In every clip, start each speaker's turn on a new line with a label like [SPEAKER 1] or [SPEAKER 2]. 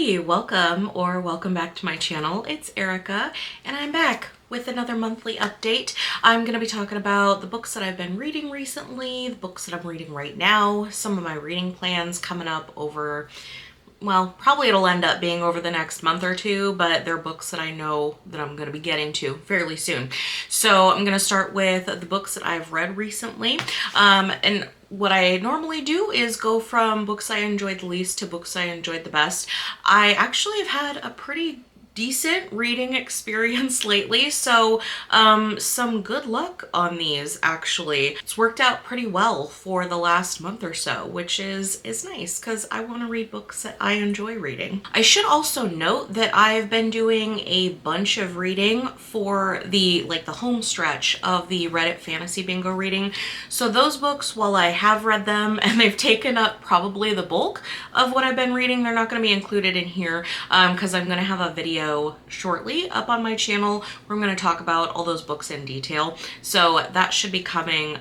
[SPEAKER 1] Hey, welcome back to my channel. It's Erica, and I'm back with another monthly update. I'm going to be talking about the books that I've been reading recently, the books that I'm reading right now, some of my reading plans coming up over, well, probably it'll end up being over the next month or two, but they're books that I know that I'm going to be getting to fairly soon. So I'm going to start with the books that I've read recently. And what I normally do is go from books I enjoyed the least to books I enjoyed the best. I actually have had a pretty decent reading experience lately, so some good luck on these actually. It's worked out pretty well for the last month or so, which is nice because I want to read books that I enjoy reading. I should also note that I've been doing a bunch of reading for the home stretch of the Reddit fantasy bingo reading. So those books, while I have read them and they've taken up probably the bulk of what I've been reading, they're not going to be included in here because I'm going to have a video shortly up on my channel where I'm going to talk about all those books in detail. So that should be coming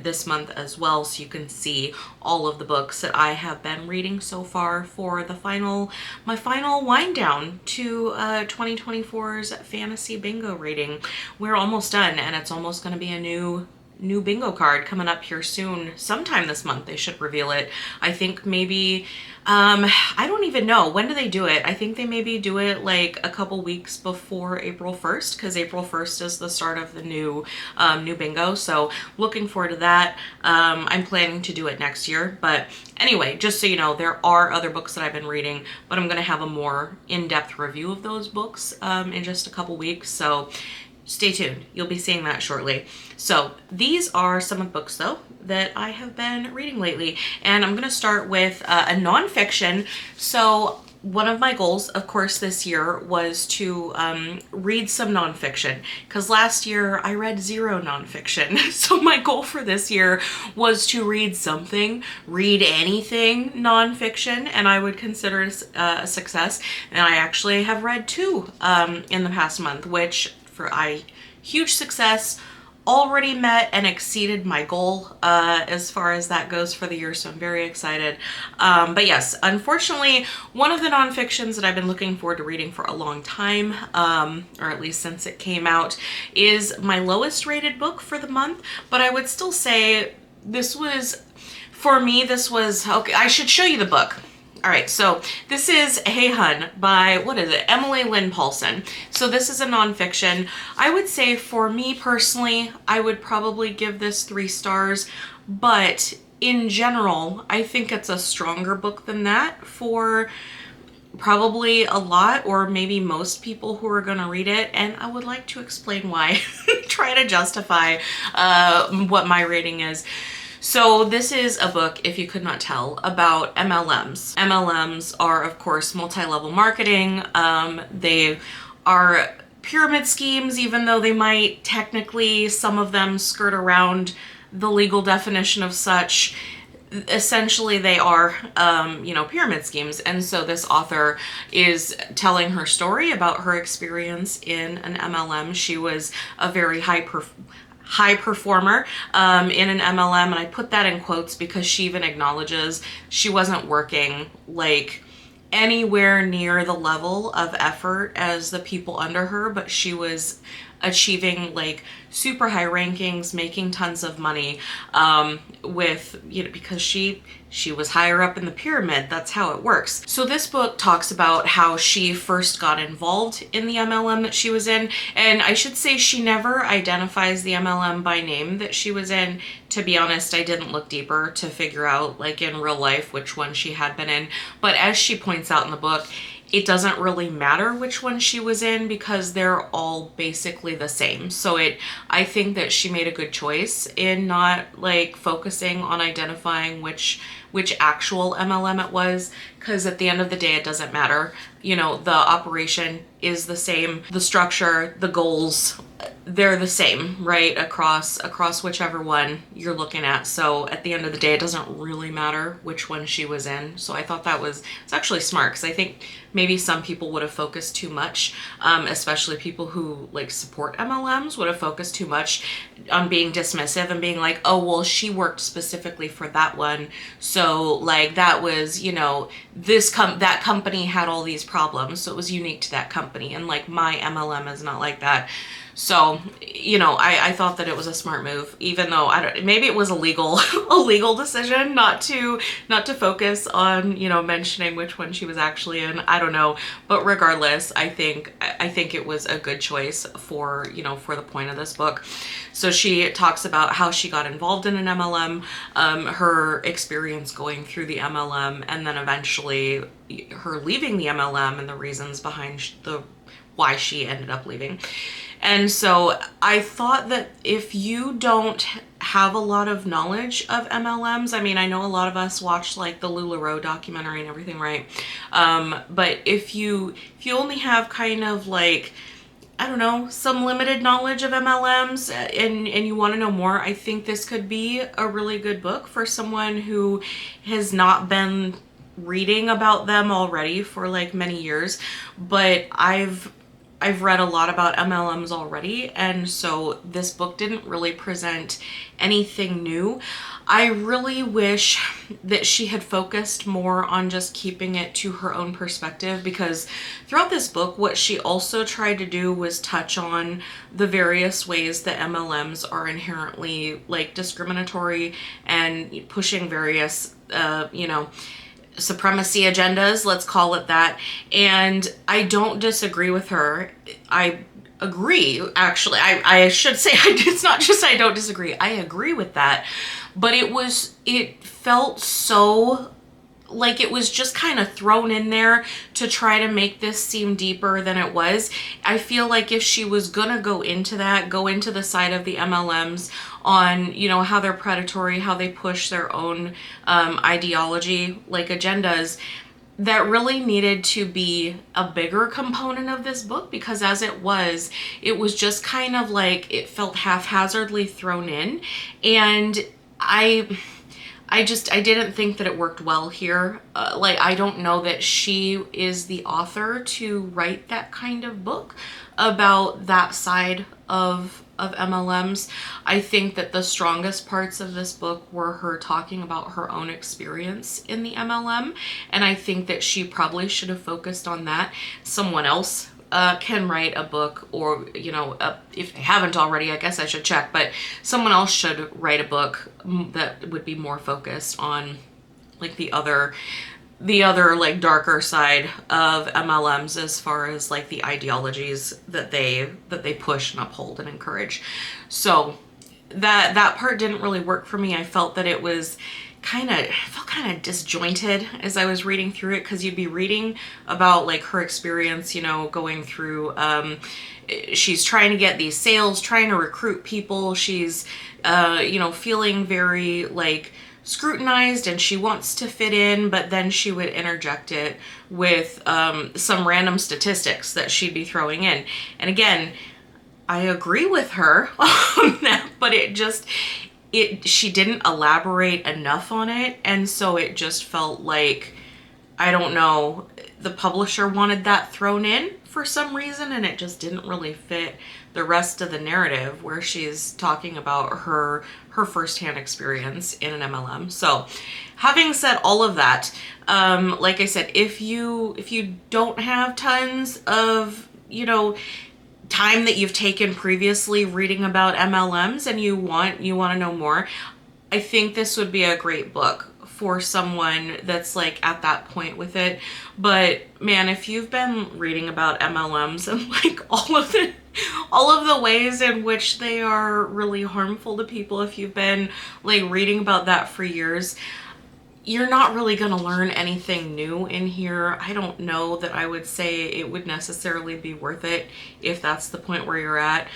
[SPEAKER 1] this month as well, so you can see all of the books that I have been reading so far for my final wind down to 2024's fantasy bingo reading. We're almost done, and it's almost going to be a new bingo card coming up here soon. Sometime this month they should reveal it. I think maybe I don't even know, when do they do it? I think they maybe do it like a couple weeks before April 1st, because April 1st is the start of the new bingo, so looking forward to that. I'm planning to do it next year, but anyway, just so you know, there are other books that I've been reading, but I'm going to have a more in-depth review of those books in just a couple weeks, so stay tuned. You'll be seeing that shortly. So these are some of the books, though, that I have been reading lately. And I'm going to start with a nonfiction. So one of my goals, of course, this year was to read some nonfiction, because last year I read zero nonfiction. So my goal for this year was to read something, read anything nonfiction, and I would consider it a success. And I actually have read two in the past month, which huge success, already met and exceeded my goal as far as that goes for the year, so I'm very excited. But yes, unfortunately, one of the nonfictions that I've been looking forward to reading for a long time, or at least since it came out, is my lowest rated book for the month, but I would still say for me, okay, I should show you the book. All right, so this is Hey Hun by, Emily Lynn Paulson. So this is a nonfiction. I would say for me personally, I would probably give this 3 stars, but in general, I think it's a stronger book than that for probably a lot or maybe most people who are going to read it, and I would like to explain why. Try to justify what my rating is. So this is a book, if you could not tell, about MLMs. MLMs are, of course, multi-level marketing. They are pyramid schemes, even though they might technically, some of them skirt around the legal definition of such. Essentially, they are, pyramid schemes. And so this author is telling her story about her experience in an MLM. She was a very high performer in an MLM, and I put that in quotes because she even acknowledges she wasn't working like anywhere near the level of effort as the people under her, but she was achieving like super high rankings, making tons of money because she was higher up in the pyramid. That's how it works. So this book talks about how she first got involved in the MLM that she was in, and I should say she never identifies the MLM by name that she was in. To be honest, I didn't look deeper to figure out like in real life which one she had been in, but as she points out in the book, it doesn't really matter which one she was in because they're all basically the same. So I think that she made a good choice in not like focusing on identifying which actual MLM it was, because at the end of the day, it doesn't matter. The operation is the same, the structure, the goals, they're the same, right? Across whichever one you're looking at. So at the end of the day, it doesn't really matter which one she was in. So I thought it's actually smart, because I think maybe some people would have focused too much, especially people who like support MLMs would have focused too much on being dismissive and being like, oh, well, she worked specifically for that one, so So like that was, you know, that company had all these problems, so it was unique to that company, and like my MLM is not like that. So, you know, I thought that it was a smart move, even though maybe it was a legal decision not to focus on, you know, mentioning which one she was actually in. I don't know, but regardless, I think it was a good choice for, you know, for the point of this book. So she talks about how she got involved in an MLM, her experience going through the MLM, and then eventually her leaving the MLM and the reasons behind why she ended up leaving. And so I thought that if you don't have a lot of knowledge of MLMs, I mean, I know a lot of us watched like the LuLaRoe documentary and everything, right? But if you only have kind of like, I don't know, some limited knowledge of MLMs and you want to know more, I think this could be a really good book for someone who has not been reading about them already for like many years. But I've read a lot about MLMs already, and so this book didn't really present anything new. I really wish that she had focused more on just keeping it to her own perspective, because throughout this book, what she also tried to do was touch on the various ways that MLMs are inherently like discriminatory and pushing various, you know, supremacy agendas, let's call it that. And I don't disagree with her. I agree, actually. I should say, it's not just I don't disagree. I agree with that. But it felt so like it was just kind of thrown in there to try to make this seem deeper than it was. I feel like if she was gonna go into the side of the MLMs on, you know, how they're predatory, how they push their own ideology, like agendas, that really needed to be a bigger component of this book, because as it was just kind of like it felt haphazardly thrown in, and I didn't think that it worked well here. Like, I don't know that she is the author to write that kind of book about that side of MLMs. I think that the strongest parts of this book were her talking about her own experience in the MLM, and I think that she probably should have focused on that. Someone else can write a book, or, you know, if they haven't already, I guess I should check, but someone else should write a book that would be more focused on like the other like darker side of MLMs, as far as like the ideologies that they push and uphold and encourage. So that part didn't really work for me. I felt that it was kind of disjointed as I was reading through it, because you'd be reading about like her experience, you know, going through, she's trying to get these sales, trying to recruit people. She's, you know, feeling very like scrutinized, and she wants to fit in, but then she would interject it with some random statistics that she'd be throwing in. And again, I agree with her on that, but she didn't elaborate enough on it, and so it just felt like, I don't know, the publisher wanted that thrown in for some reason, and it just didn't really fit the rest of the narrative where she's talking about her firsthand experience in an MLM. So having said all of that, like I said, if you don't have tons of, you know, time that you've taken previously reading about MLMs and you want to know more, I think this would be a great book for someone that's like at that point with it. But man, if you've been reading about MLMs and like all of the ways in which they are really harmful to people, if you've been like reading about that for years, you're not really going to learn anything new in here. I don't know that I would say it would necessarily be worth it if that's the point where you're at.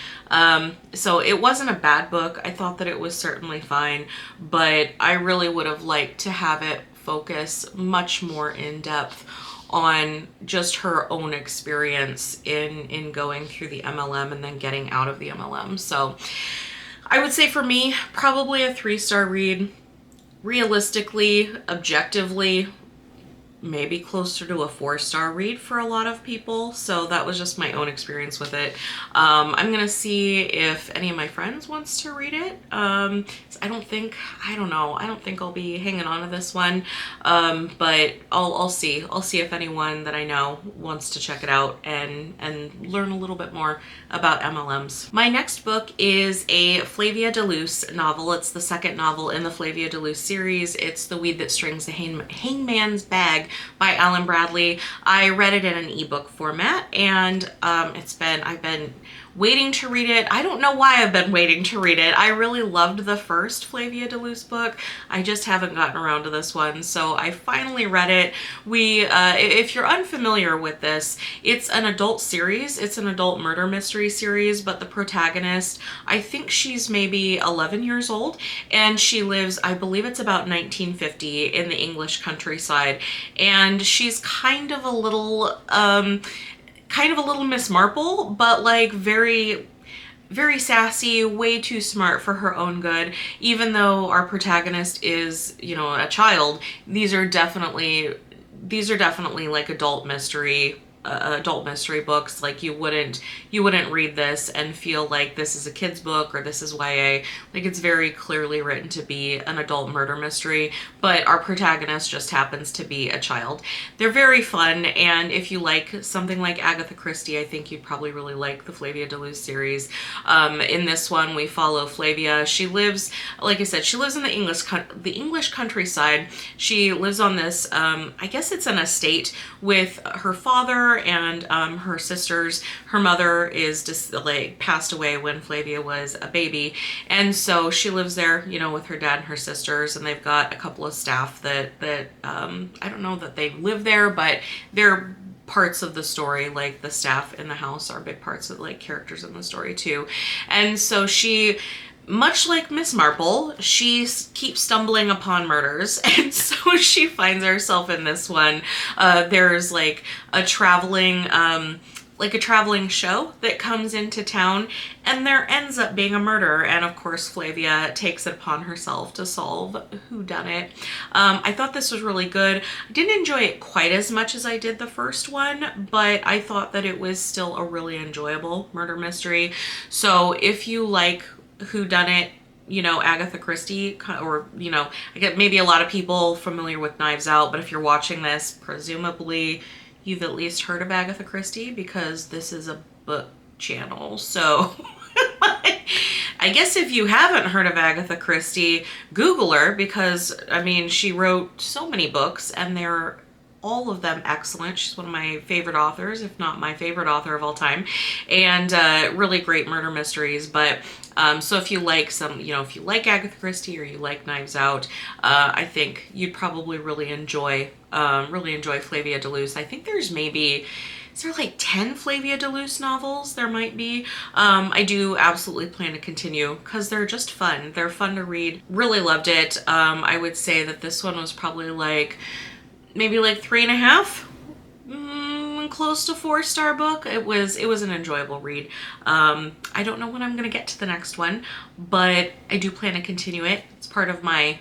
[SPEAKER 1] So it wasn't a bad book. I thought that it was certainly fine, but I really would have liked to have it focus much more in depth on just her own experience in going through the MLM and then getting out of the MLM. So I would say for me, probably a 3-star read. Realistically, objectively, maybe closer to a 4-star read for a lot of people. So that was just my own experience with it. I'm gonna see if any of my friends wants to read it. I don't think I'll be hanging on to this one. But I'll see if anyone that I know wants to check it out and learn a little bit more about MLMs. My next book is a Flavia de LUCE novel. It's the second novel in the Flavia de LUCE series. It's The Weed That Strings the Hangman's Bag by Alan Bradley. I read it in an ebook format, and I've been waiting to read it. I don't know why I've been waiting to read it. I really loved the first Flavia de LUCE book. I just haven't gotten around to this one, so I finally read it. If you're unfamiliar with this, it's an adult series. It's an adult murder mystery series, but the protagonist, I think she's maybe 11 years old, and she lives, I believe it's about 1950 in the English countryside, and she's kind of a little Miss Marple, but like very, very sassy, way too smart for her own good. Even though our protagonist is, a child, these are definitely like adult mystery books. Like you wouldn't read this and feel like this is a kid's book or this is YA. Like it's very clearly written to be an adult murder mystery, but our protagonist just happens to be a child. They're very fun, and if you like something like Agatha Christie, I think you'd probably really like the Flavia de LUCE series. In this one, we follow Flavia. She lives, like I said, she lives in the English countryside. She lives on this, I guess it's an estate with her father and her sisters. Her mother is just like passed away when Flavia was a baby, and so she lives there, with her dad and her sisters, and they've got a couple of staff that I don't know that they live there, but they're parts of the story. Like the staff in the house are big parts of like characters in the story too. And so she, much like Miss Marple, she keeps stumbling upon murders, and so she finds herself in this one. There's like a traveling show that comes into town, and there ends up being a murder, and of course Flavia takes it upon herself to solve whodunit. I thought this was really good. I didn't enjoy it quite as much as I did the first one, but I thought that it was still a really enjoyable murder mystery. So if you like whodunit, Agatha Christie, or, I get maybe a lot of people familiar with Knives Out, but if you're watching this, presumably you've at least heard of Agatha Christie because this is a book channel. So I guess if you haven't heard of Agatha Christie, Google her, because she wrote so many books and they're all of them excellent. She's one of my favorite authors, if not my favorite author of all time, and really great murder mysteries. But so if you like if you like Agatha Christie or you like Knives Out, I think you'd probably really enjoy Flavia de LUCE. I think is there like 10 Flavia de LUCE novels? There might be. I do absolutely plan to continue because they're just fun. They're fun to read. Really loved it. I would say that this one was probably maybe 3.5, close to 4-star book. It was an enjoyable read. I don't know when I'm gonna get to the next one, but I do plan to continue it. It's part of my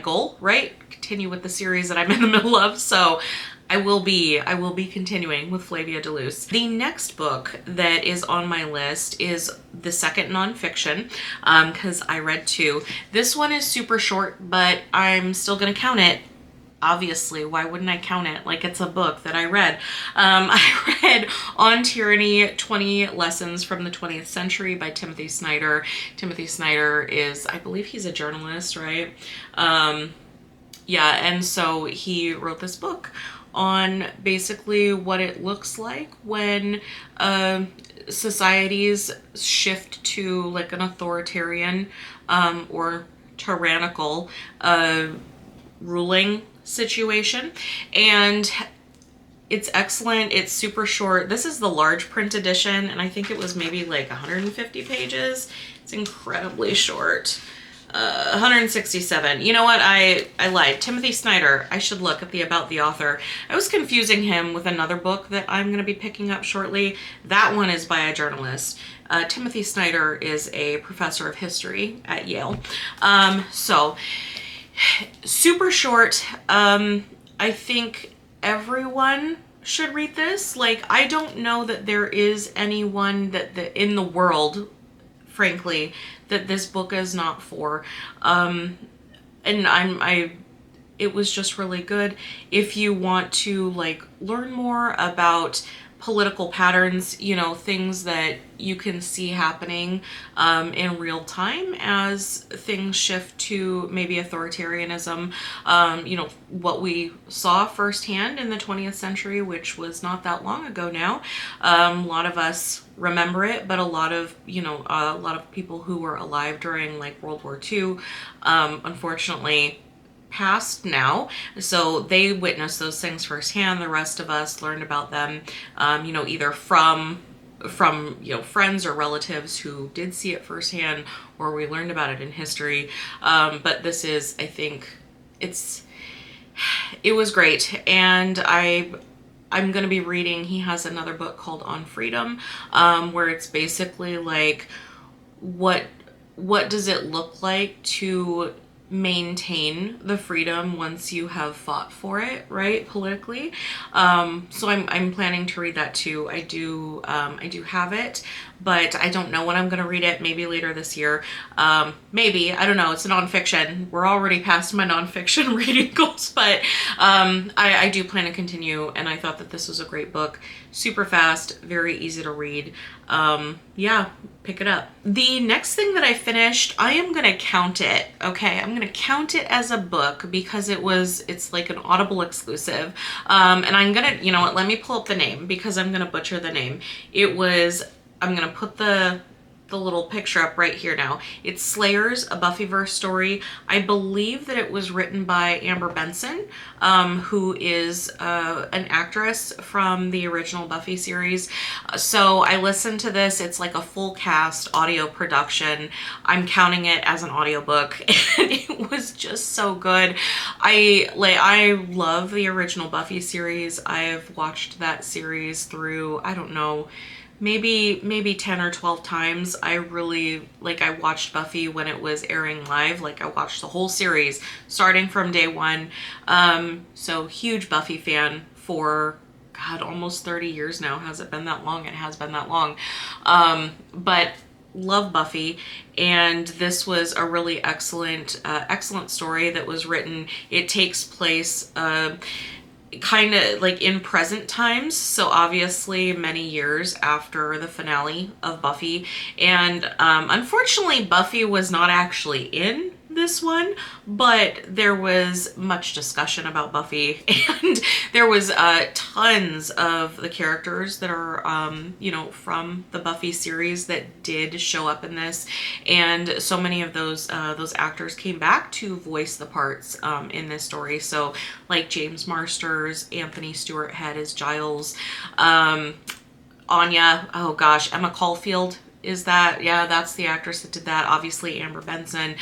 [SPEAKER 1] goal, right? Continue with the series that I'm in the middle of. So I will be continuing with Flavia de LUCE. The next book that is on my list is the second nonfiction, because I read 2. This one is super short, but I'm still gonna count it. Obviously, why wouldn't I count it like it's a book that I read? I read On Tyranny, 20 Lessons from the 20th Century by Timothy Snyder. Timothy Snyder is, I believe he's a journalist, right? Yeah, and so he wrote this book on basically what it looks like when societies shift to like an authoritarian or tyrannical ruling situation, and it's excellent. It's super short. This is the large print edition, and I think it was maybe like 150 pages. It's incredibly short. 167. You know what? I lied. Timothy Snyder. I should look at the about the author. I was confusing him with another book that I'm going to be picking up shortly. That one is by a journalist. Timothy Snyder is a professor of history at Yale. So super short. I think everyone should read this. Like, I don't know that there is anyone that in the world, frankly, that this book is not for. And it was just really good. If you want to like learn more about political patterns, you know, things that you can see happening in real time as things shift to maybe authoritarianism, you know, what we saw firsthand in the 20th century, which was not that long ago now. A lot of us remember it, but a lot of people who were alive during like World War II, unfortunately passed now, so they witnessed those things firsthand. The rest of us learned about them, you know, either from you know, friends or relatives who did see it firsthand, or we learned about it in history. But this is, I think, it was great, and I'm going to be reading, he has another book called On Freedom, where it's basically like, what does it look like to maintain the freedom once you have fought for it, right, politically. So I'm planning to read that too. I do have it, but I don't know when I'm going to read it. Maybe later this year. Maybe, I don't know. It's a nonfiction. We're already past my nonfiction reading goals, but I do plan to continue, and I thought that this was a great book. Super fast, very easy to read. Yeah, pick it up. The next thing that I finished, I am going to count it, okay? I'm going to count it as a book because it's like an Audible exclusive. And I'm going to, you know what, let me pull up the name because I'm going to butcher the name. I'm going to put the little picture up right here now. It's Slayers, a Buffyverse story. I believe that it was written by Amber Benson, who is an actress from the original Buffy series. So I listened to this. It's like a full cast audio production. I'm counting it as an audiobook, and it was just so good. I love the original Buffy series. I've watched that series through, I don't know, maybe 10 or 12 times. I watched Buffy when it was airing live. Like, I watched the whole series starting from day one. So huge Buffy fan for, God, almost 30 years now. Has it been that long? It has been that long. But love Buffy, and this was a really excellent story that was written. It takes place kind of like in present times, so obviously many years after the finale of Buffy, and unfortunately Buffy was not actually in this one, but there was much discussion about Buffy, and there was tons of the characters that are you know, from the Buffy series that did show up in this, and so many of those actors came back to voice the parts in this story. So like James Marsters, Anthony Stewart Head as Giles, Anya, oh gosh, Emma Caulfield is that, yeah, that's the actress that did that. Obviously Amber Benson.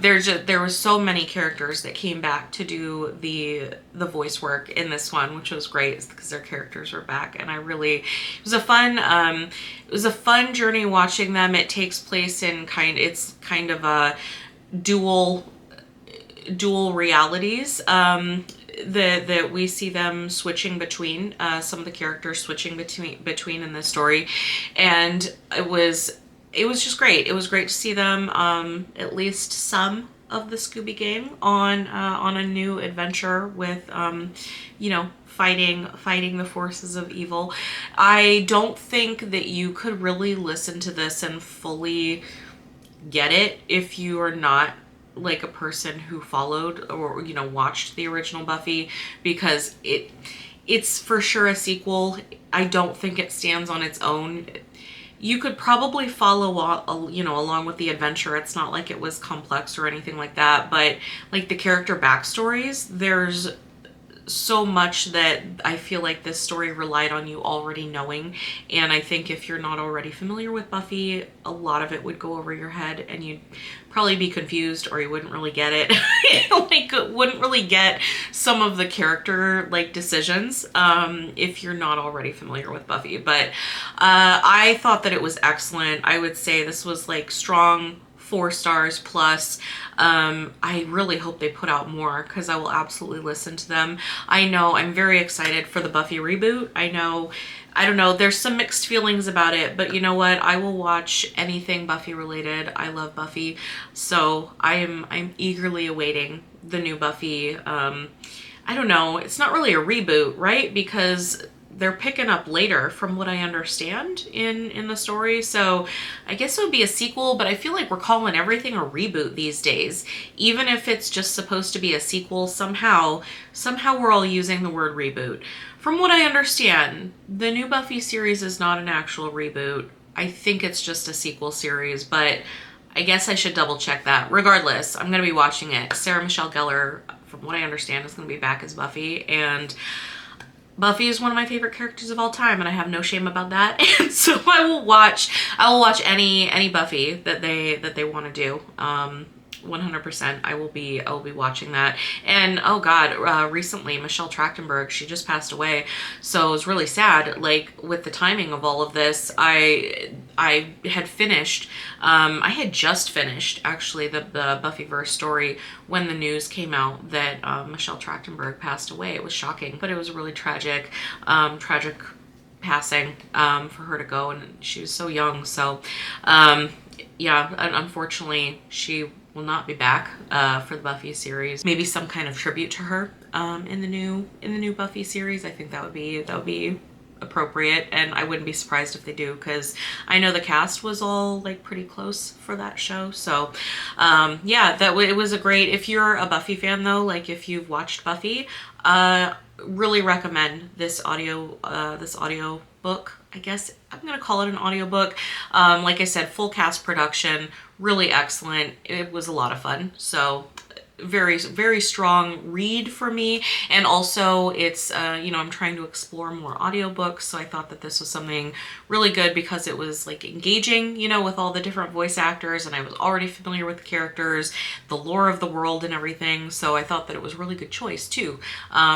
[SPEAKER 1] There was so many characters that came back to do the voice work in this one, which was great because their characters were back, and it was a fun journey watching them. It takes place in it's kind of a dual realities, that we see them switching between, some of the characters switching between in this story, and it was just great. It was great to see them, at least some of the Scooby Gang on a new adventure with, you know, fighting the forces of evil. I don't think that you could really listen to this and fully get it if you are not like a person who followed or, you know, watched the original Buffy, because it's for sure a sequel. I don't think it stands on its own. You could probably follow, you know, along with the adventure. It's not like it was complex or anything like that, but like the character backstories, there's so much that I feel like this story relied on you already knowing, and I think if you're not already familiar with Buffy, a lot of it would go over your head and you'd probably be confused, or you wouldn't really get it. Like, wouldn't really get some of the character like decisions if you're not already familiar with Buffy. But I thought that it was excellent. I would say this was like strong 4 stars plus. I really hope they put out more because I will absolutely listen to them. I know I'm very excited for the Buffy reboot. I don't know, there's some mixed feelings about it, but you know what? I will watch anything Buffy related. I love Buffy. So I'm eagerly awaiting the new Buffy. I don't know, it's not really a reboot, right? Because they're picking up later from what I understand in the story. So I guess it would be a sequel, but I feel like we're calling everything a reboot these days. Even if it's just supposed to be a sequel, somehow we're all using the word reboot. From what I understand, the new Buffy series is not an actual reboot. I think it's just a sequel series, but I guess I should double check that. Regardless, I'm going to be watching it. Sarah Michelle Gellar, from what I understand, is going to be back as Buffy, and Buffy is one of my favorite characters of all time, and I have no shame about that. And so I will watch any Buffy that they want to do. 100%. I will be watching that. And oh god, recently Michelle Trachtenberg, she just passed away, so it was really sad. Like, with the timing of all of this, I had finished, I had just finished actually the Buffyverse story when the news came out that Michelle Trachtenberg passed away. It was shocking, but it was really tragic passing for her to go, and she was so young. So yeah, unfortunately she will not be back for the Buffy series. Maybe some kind of tribute to her in the new Buffy series. I think that would be appropriate, and I wouldn't be surprised if they do, because I know the cast was all like pretty close for that show. So yeah, it was a great, if you're a Buffy fan though, like if you've watched Buffy, really recommend this audio book. I guess I'm gonna call it an audiobook. Like I said, full cast production, really excellent. It was a lot of fun. So very, very strong read for me. And also it's, you know, I'm trying to explore more audiobooks. So I thought that this was something really good because it was like engaging, you know, with all the different voice actors, and I was already familiar with the characters, the lore of the world and everything. So I thought that it was a really good choice too,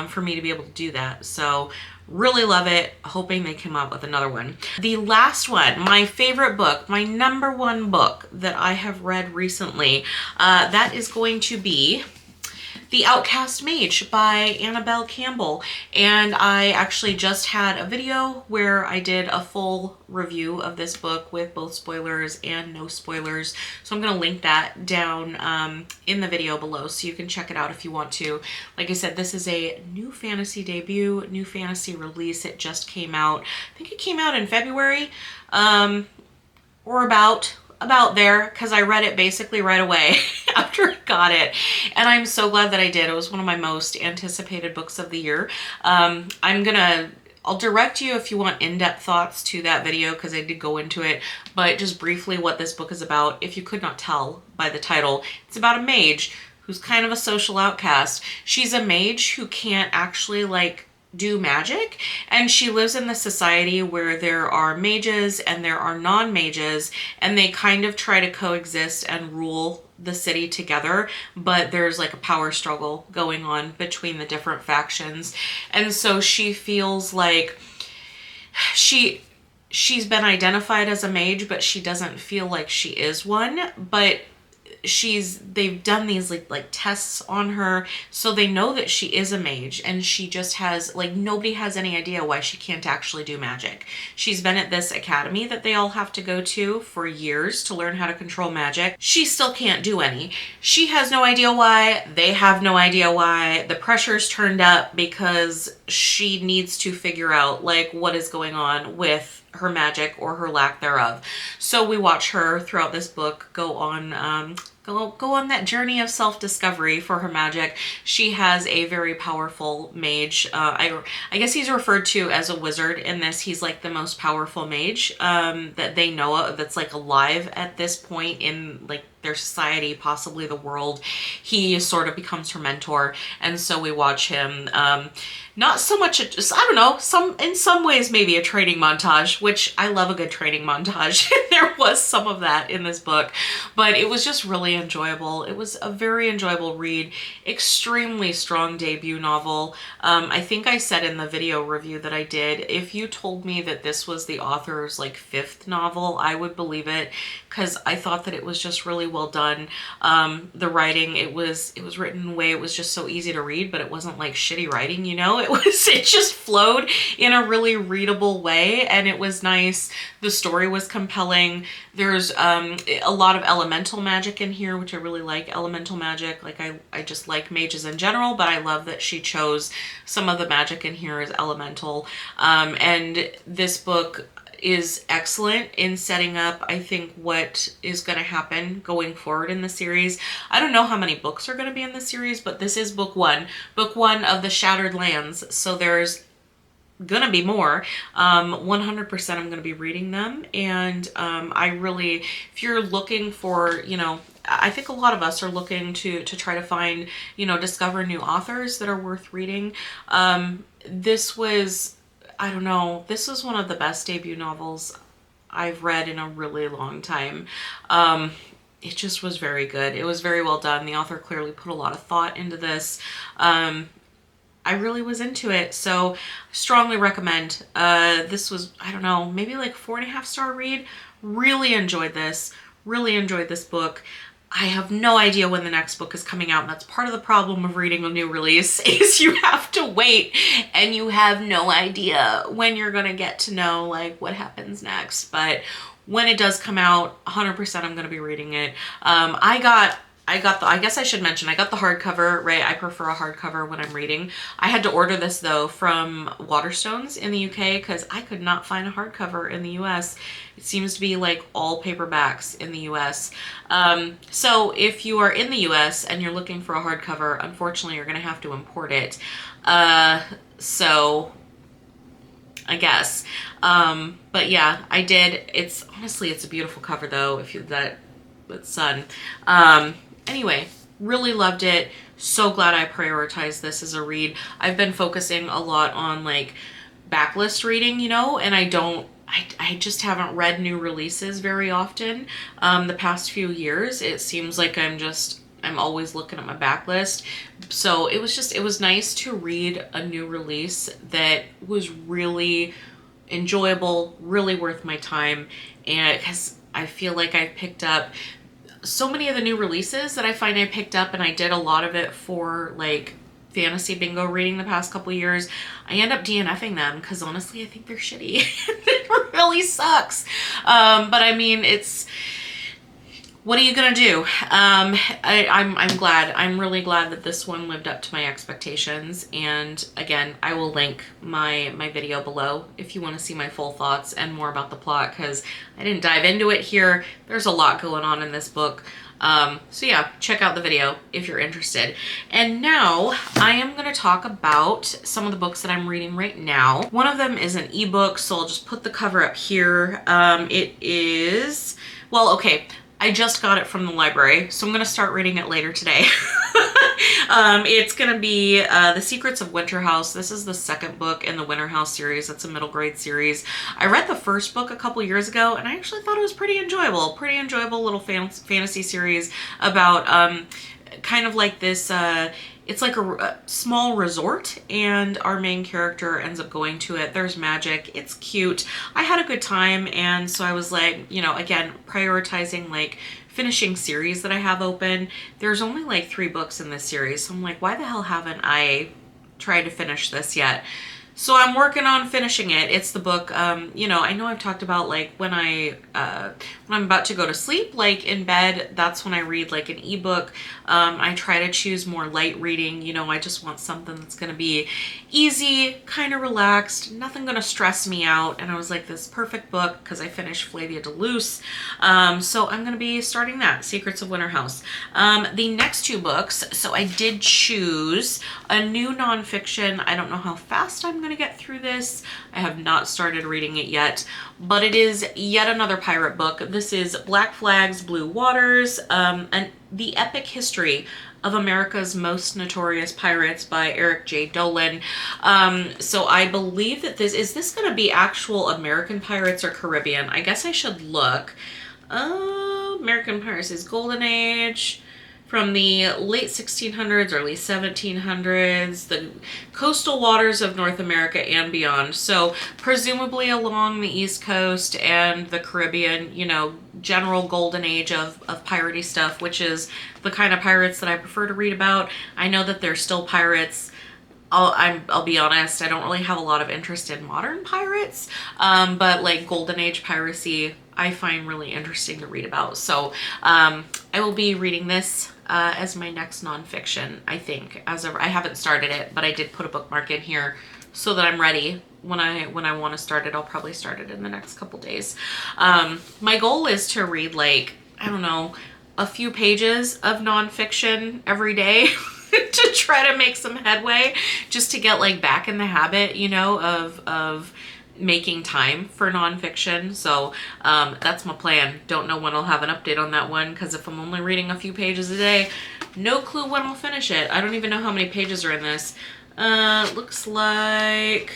[SPEAKER 1] for me to be able to do that. So really love it. Hoping they come out with another one. The last one, my favorite book, my #1 book that I have read recently, that is going to be The Outcast Mage by Annabel Campbell. And I actually just had a video where I did a full review of this book with both spoilers and no spoilers. So I'm going to link that down in the video below so you can check it out if you want to. Like I said, this is a new fantasy debut, new fantasy release. It just came out. I think it came out in February, or about there, because I read it basically right away after I got it, and I'm so glad that I did. It was one of my most anticipated books of the year. I'll direct you if you want in-depth thoughts to that video, because I did go into it, but just briefly what this book is about, if you could not tell by the title, it's about a mage who's kind of a social outcast. She's a mage who can't actually like do magic, and she lives in the society where there are mages and there are non-mages, and they kind of try to coexist and rule the city together, but there's like a power struggle going on between the different factions. And so she feels like she's been identified as a mage, but she doesn't feel like she is one. But they've done these like tests on her, so they know that she is a mage, and she just has like, nobody has any idea why she can't actually do magic. She's been at this academy that they all have to go to for years to learn how to control magic. She still can't do any. She has no idea why. They have no idea why. The pressure's turned up because she needs to figure out like what is going on with her magic or her lack thereof. So we watch her throughout this book go on that journey of self-discovery for her magic. She has a very powerful mage. I guess he's referred to as a wizard in this. He's like the most powerful mage that they know of, that's like alive at this point in like their society, possibly the world. He sort of becomes her mentor, and so we watch him not so much, I don't know, in some ways maybe a training montage, which I love a good training montage. There was some of that in this book, but it was just really enjoyable. It was a very enjoyable read, extremely strong debut novel. I think I said in the video review that I did, if you told me that this was the author's like 5th novel, I would believe it, because I thought that it was just really well done. The writing, it was written in a way, it was just so easy to read, but it wasn't like shitty writing, you know? It just flowed in a really readable way, and it was nice. The story was compelling. There's a lot of elemental magic in here, which I really like. Elemental magic, like I just like mages in general, but I love that she chose some of the magic in here as elemental. And this book is excellent in setting up, I think, what is going to happen going forward in the series. I don't know how many books are going to be in the series, but this is book one of the Shattered Lands. So there's gonna be more. 100% I'm gonna be reading them, and I really, if you're looking for, you know, I think a lot of us are looking to try to find, you know, discover new authors that are worth reading. This was, I don't know, this was one of the best debut novels I've read in a really long time. It just was very good. It was very well done. The author clearly put a lot of thought into this. I really was into it, so strongly recommend. This was, I don't know, maybe like 4.5 star read. Really enjoyed this. Really enjoyed this book. I have no idea when the next book is coming out, and that's part of the problem of reading a new release, is you have to wait, and you have no idea when you're gonna get to know like what happens next. But when it does come out, 100% I'm gonna be reading it. I guess I should mention, I got the hardcover, right? I prefer a hardcover when I'm reading. I had to order this though from Waterstones in the UK because I could not find a hardcover in the US. It seems to be like all paperbacks in the US. So if you are in the US and you're looking for a hardcover, unfortunately you're gonna have to import it. So I guess. But yeah, I did. It's honestly, it's a beautiful cover though, if you that sun. Anyway, really loved it. So glad I prioritized this as a read. I've been focusing a lot on like backlist reading, you know, and I just haven't read new releases very often. The past few years, it seems like I'm always looking at my backlist. So it was nice to read a new release that was really enjoyable, really worth my time. And because I feel like I picked up so many of the new releases that I find I picked up, and I did a lot of it for like fantasy bingo reading the past couple years. I end up DNFing them because honestly I think they're shitty. It really sucks. But I mean, what are you gonna do? I'm glad. I'm really glad that this one lived up to my expectations. And again, I will link my video below if you want to see my full thoughts and more about the plot, because I didn't dive into it here. There's a lot going on in this book. So yeah, check out the video if you're interested. And now I am going to talk about some of the books that I'm reading right now. One of them is an ebook, so I'll just put the cover up here. It is, well, okay. I just got it from the library, so I'm going to start reading it later today. It's going to be The Secrets of Winterhouse. This is the second book in the Winterhouse series. It's a middle grade series. I read the first book a couple years ago, and I actually thought it was pretty enjoyable. Pretty enjoyable little fantasy series about kind of like this... it's like a small resort, and our main character ends up going to it. There's magic. It's cute. I had a good time, and so I was like, you know, again, prioritizing like finishing series that I have open. There's only like 3 books in this series, so I'm like, why the hell haven't I tried to finish this yet? So I'm working on finishing it. It's the book, you know I've talked about like when I'm about to go to sleep, like in bed, that's when I read like an ebook. I try to choose more light reading, you know, I just want something that's going to be easy, kind of relaxed, nothing going to stress me out. And I was like, this perfect book because I finished Flavia de LUCE. So I'm going to be starting that, Secrets of Winterhouse. The next 2 books, so I did choose a new nonfiction. I don't know how fast I'm going to get through this. I have not started reading it yet, but it is yet another pirate book. This is Black Flags, Blue Waters, and the epic history of America's most notorious pirates by Eric J. Dolan. So I believe that is this going to be actual American pirates or Caribbean? I guess I should look. American Piracy is Golden Age. from the late 1600s, early 1700s, the coastal waters of North America and beyond. So presumably along the East Coast and the Caribbean, you know, general golden age of piratey stuff, which is the kind of pirates that I prefer to read about. I know that there's still pirates. I'll be honest, I don't really have a lot of interest in modern pirates, but like golden age piracy, I find really interesting to read about. So I will be reading this as my next nonfiction, I think. I haven't started it, but I did put a bookmark in here so that I'm ready when I want to start it. I'll probably start it in the next couple days. My goal is to read, like, I don't know, a few pages of nonfiction every day. To try to make some headway, just to get like back in the habit, you know, of making time for nonfiction. So that's my plan. Don't know when I'll have an update on that one, because if I'm only reading a few pages a day, no clue when I'll finish it. I don't even know how many pages are in this. Looks like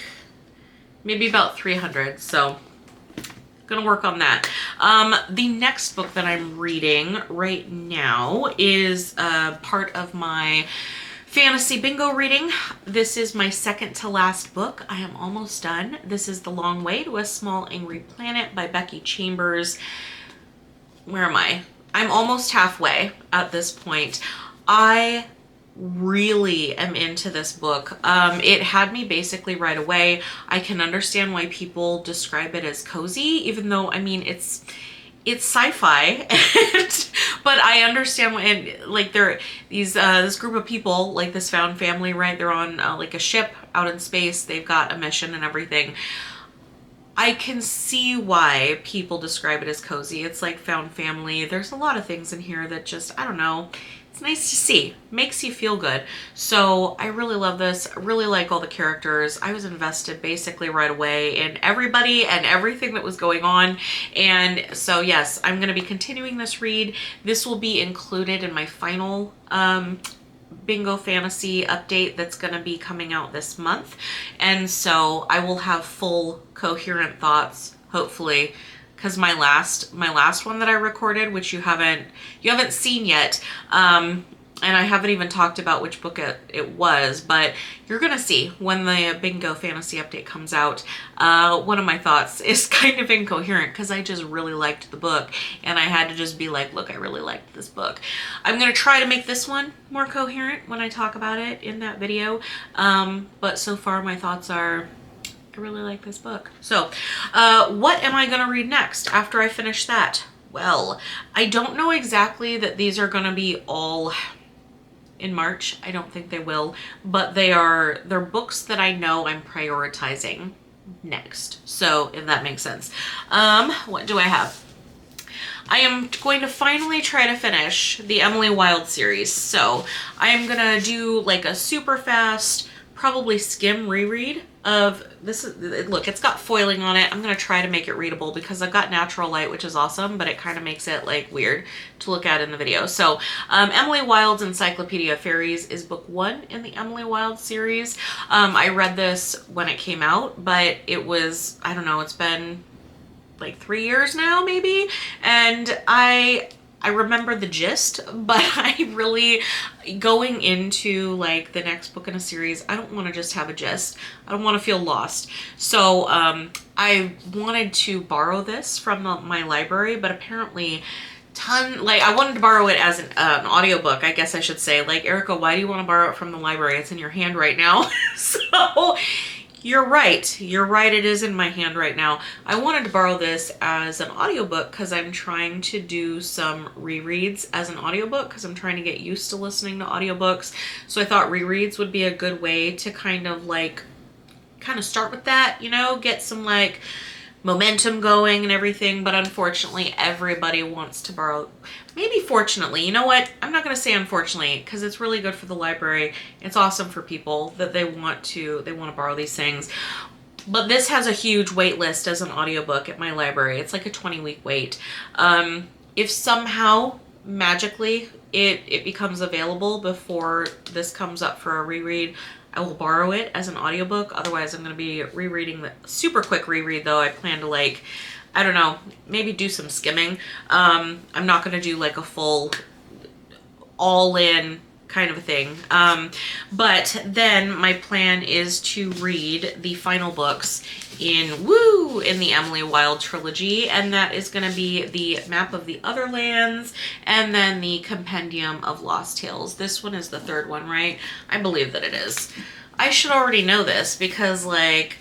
[SPEAKER 1] maybe about 300. So gonna work on that. The next book that I'm reading right now is part of my fantasy bingo reading. This is my second to last book. I am almost done. This is The Long Way to a Small Angry Planet by Becky Chambers. Where am I? I'm almost halfway at this point. I really am into this book. It had me basically right away. I can understand why people describe it as cozy, even though, I mean, it's sci-fi, but I understand why. And like this group of people, like this found family, right? They're on like a ship out in space. They've got a mission and everything. I can see why people describe it as cozy. It's like found family. There's a lot of things in here that just, I don't know. It's nice to see. Makes you feel good. So I really love this. I really like all the characters. I was invested basically right away in everybody and everything that was going on. And so yes, I'm going to be continuing this read. This will be included in my final bingo fantasy update that's going to be coming out this month. And so I will have full coherent thoughts, hopefully, because my last one that I recorded, which you haven't seen yet, and I haven't even talked about which book it was, but you're gonna see when the bingo fantasy update comes out. One of my thoughts is kind of incoherent because I just really liked the book, and I had to just be like, look, I really liked this book. I'm gonna try to make this one more coherent when I talk about it in that video, but so far my thoughts are, I really like this book. So what am I gonna read next after I finish that? Well, I don't know exactly that these are gonna be all in March. I don't think they will, but they're books that I know I'm prioritizing next. So if that makes sense. What do I have? I am going to finally try to finish the Emily Wilde series. So I am gonna do like a super fast, probably skim reread of this. Look, it's got foiling on it. I'm gonna try to make it readable because I've got natural light, which is awesome, but it kind of makes it like weird to look at in the video. So Emily Wilde's Encyclopedia of Fairies is book 1 in the Emily Wilde series. I read this when it came out, but it was, I don't know, it's been like 3 years now maybe, and I remember the gist, but I really, going into like the next book in a series, I don't want to just have a gist. I don't want to feel lost. So I wanted to borrow this from my library, but apparently I wanted to borrow it as an audiobook, I guess I should say. Like, Erica, why do you want to borrow it from the library? It's in your hand right now. So you're right. You're right. It is in my hand right now. I wanted to borrow this as an audiobook because I'm trying to do some rereads as an audiobook because I'm trying to get used to listening to audiobooks. So I thought rereads would be a good way to kind of start with that, you know, get some like momentum going and everything. But unfortunately, everybody wants to borrow. Maybe fortunately, you know what? I'm not going to say unfortunately because it's really good for the library. It's awesome for people that they want to borrow these things. But this has a huge wait list as an audiobook at my library. It's like a 20-week wait. If somehow magically it becomes available before this comes up for a reread, I will borrow it as an audiobook. Otherwise, I'm going to be rereading the super quick reread though. I plan to I don't know, maybe do some skimming. I'm not going to do like a full all in kind of a thing. But then my plan is to read the final books in the Emily Wilde trilogy, and that is going to be the Map of the Other Lands and then the Compendium of Lost Tales. This one is the third one, right? I believe that it is. I should already know this because, like,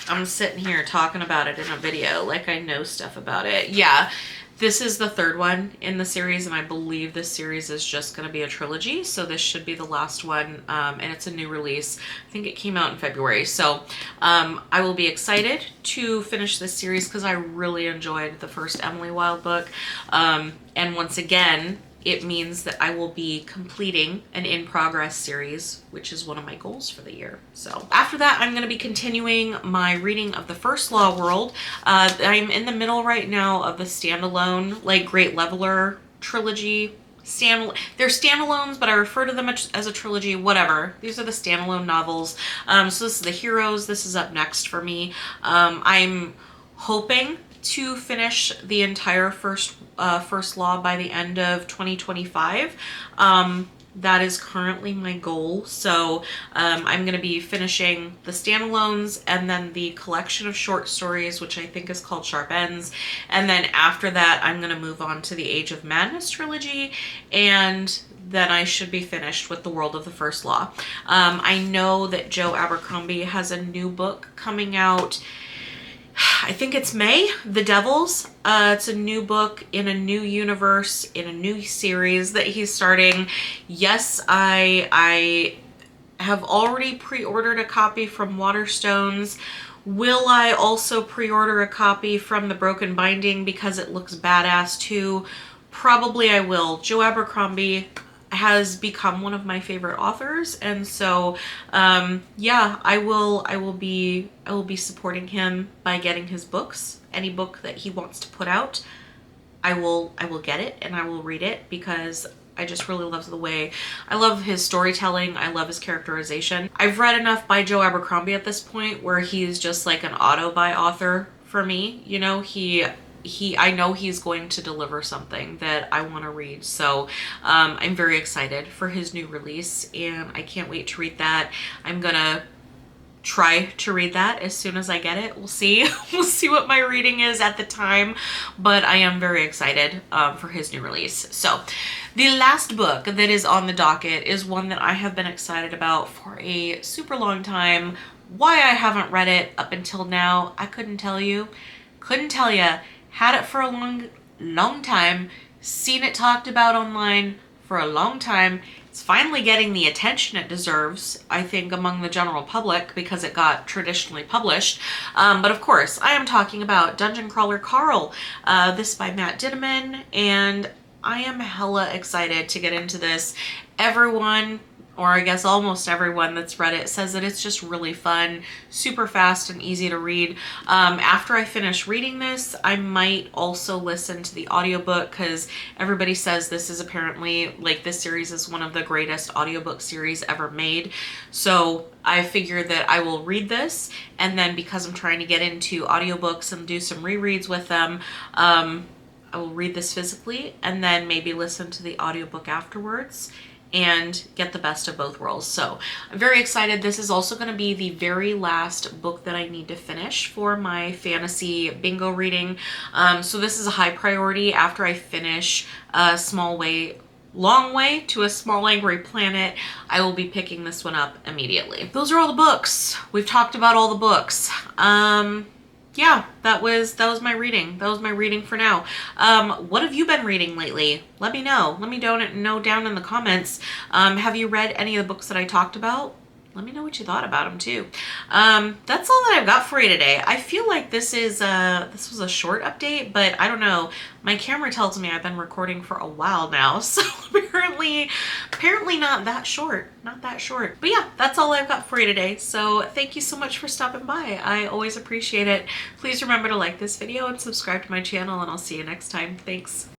[SPEAKER 1] I'm sitting here talking about it in a video, like I know stuff about it. Yeah, this is the third one in the series, and I believe this series is just going to be a trilogy, so this should be the last one, and it's a new release. I think it came out in February, so I will be excited to finish this series because I really enjoyed the first Emily Wilde book, and once again, it means that I will be completing an in-progress series, which is one of my goals for the year. So after that, I'm going to be continuing my reading of the First Law World. I'm in the middle right now of the standalone, like, Great Leveler trilogy. They're standalones, but I refer to them as a trilogy, whatever. These are the standalone novels. So this is the heroes. This is up next for me. I'm hoping to finish the entire First Law by the end of 2025. That is currently my goal. So I'm going to be finishing the standalones and then the collection of short stories, which I think is called Sharp Ends. And then after that, I'm going to move on to the Age of Madness trilogy, and then I should be finished with the World of the First Law. I know that Joe Abercrombie has a new book coming out. I think it's May, The Devils. It's a new book in a new universe, in a new series that he's starting. Yes, I have already pre-ordered a copy from Waterstones. Will I also pre-order a copy from The Broken Binding because it looks badass too? Probably I will. Joe Abercrombie has become one of my favorite authors, and so yeah, I will be supporting him by getting his books. Any book that he wants to put out, I will get it and I will read it because I just really love the way, I love his storytelling, I love his characterization. I've read enough by Joe Abercrombie at this point where he's just like an auto-buy author for me. You know, I know he's going to deliver something that I want to read. So I'm very excited for his new release, and I can't wait to read that. I'm gonna try to read that as soon as I get it. We'll see. We'll see what my reading is at the time, but I am very excited for his new release. So the last book that is on the docket is one that I have been excited about for a super long time. Why I haven't read it up until now, I couldn't tell you. Couldn't tell you. Had it for a long time, seen it talked about online for a long time. It's finally getting the attention it deserves, I think, among the general public because it got traditionally published. But of course, I am talking about Dungeon Crawler Carl, this by Matt Dinniman, and I am hella excited to get into this. Everyone, or I guess almost everyone that's read it, says that it's just really fun, super fast and easy to read. After I finish reading this, I might also listen to the audiobook because everybody says this is apparently, like, this series is one of the greatest audiobook series ever made. So I figured that I will read this, and then because I'm trying to get into audiobooks and do some rereads with them, I will read this physically and then maybe listen to the audiobook afterwards and get the best of both worlds. So I'm very excited. This is also going to be the very last book that I need to finish for my fantasy bingo reading. So this is a high priority. After I finish Long Way to a Small Angry Planet, I will be picking this one up immediately. Those are all the books. We've talked about all the books. Yeah, that was my reading. That was my reading for now. What have you been reading lately? Let me know. Let me know down in the comments. Have you read any of the books that I talked about? Let me know what you thought about them too. That's all that I've got for you today. I feel like this was a short update, but I don't know. My camera tells me I've been recording for a while now, so apparently not that short. Not that short. But yeah, that's all I've got for you today. So thank you so much for stopping by. I always appreciate it. Please remember to like this video and subscribe to my channel, and I'll see you next time. Thanks.